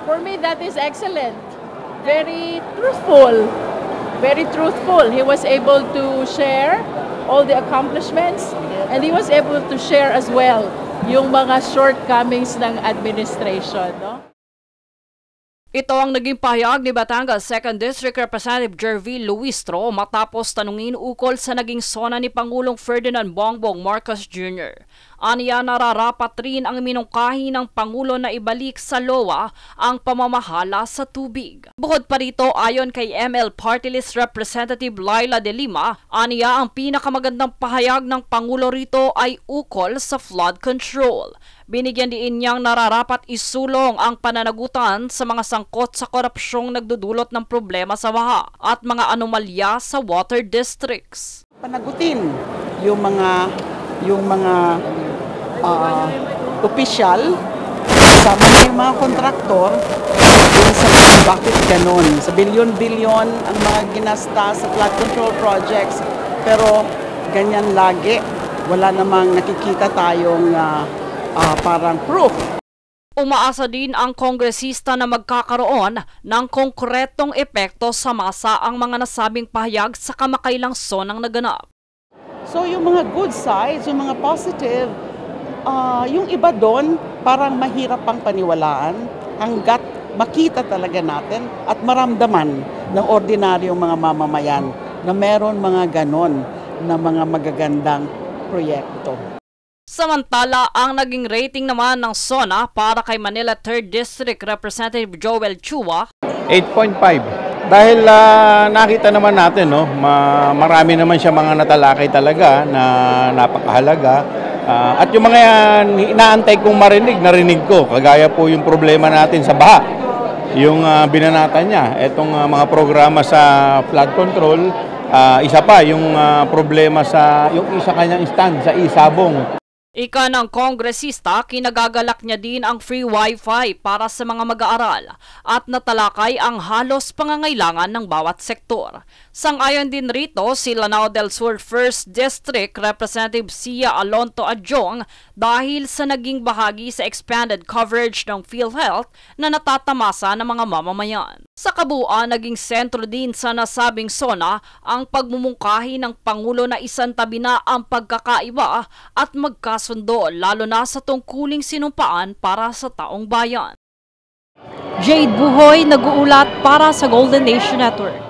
For me, that is excellent. Very truthful. Very truthful. He was able to share all the accomplishments and he was able to share as well yung mga shortcomings ng administration, no? Ito ang naging pahayag ni Batangas 2nd District Representative Jervil Luistro matapos tanungin ukol sa naging sona ni Pangulong Ferdinand Bongbong Marcos Jr. Aniya nararapat rin ang minungkahi ng Pangulo na ibalik sa LOA ang pamamahala sa tubig. Bukod pa rito, ayon kay ML Party List Representative Laila de Lima, aniya ang pinakamagandang pahayag ng Pangulo rito ay ukol sa flood control. Binigyan din niyang nararapat isulong ang pananagutan sa mga sangkot sa korupsyong nagdudulot ng problema sa baha at mga anomalya sa water districts. Panagutin yung mga opisyal, kasama yung mga kontraktor, sa bakit ganon. Sa bilyon-bilyon ang mga ginasta sa flood control projects, pero ganyan lagi. Wala namang nakikita tayong parang proof. Umaasa din ang kongresista na magkakaroon ng konkretong epekto sa masa ang mga nasabing pahayag sa kamakailang sonang naganap. So yung mga good sides, yung mga positive, yung iba doon parang mahirap pang paniwalaan hanggat makita talaga natin at maramdaman ng ordinaryong mga mamamayan na meron mga ganon na mga magagandang proyekto. Samantala, ang naging rating naman ng SONA para kay Manila 3rd District Representative Joel Chua, 8.5. Dahil nakita naman natin, no, marami naman siya mga natalakay talaga na napakahalaga. At yung mga inaantay kong marinig, narinig ko. Kagaya po yung problema natin sa baha. Yung binanata niya, itong mga programa sa flood control, isa pa yung problema sa yung isa kanyang stand sa Isabong. Ika ng kongresista, kinagagalak niya din ang free wifi para sa mga mag-aaral at natalakay ang halos pangangailangan ng bawat sektor. Sang-ayon din rito si Lanao del Sur 1st District Representative Sia Alonto Adjong dahil sa naging bahagi sa expanded coverage ng PhilHealth na natatamasa ng mga mamamayan. Sa kabuuan, naging sentro din sa nasabing SONA ang pagmumungkahi ng Pangulo na isantabi na ang pagkakaiba at magkasundo lalo na sa tungkuling sinumpaan para sa taong bayan. Jade Buhoy, nag-uulat para sa Golden Nation Network.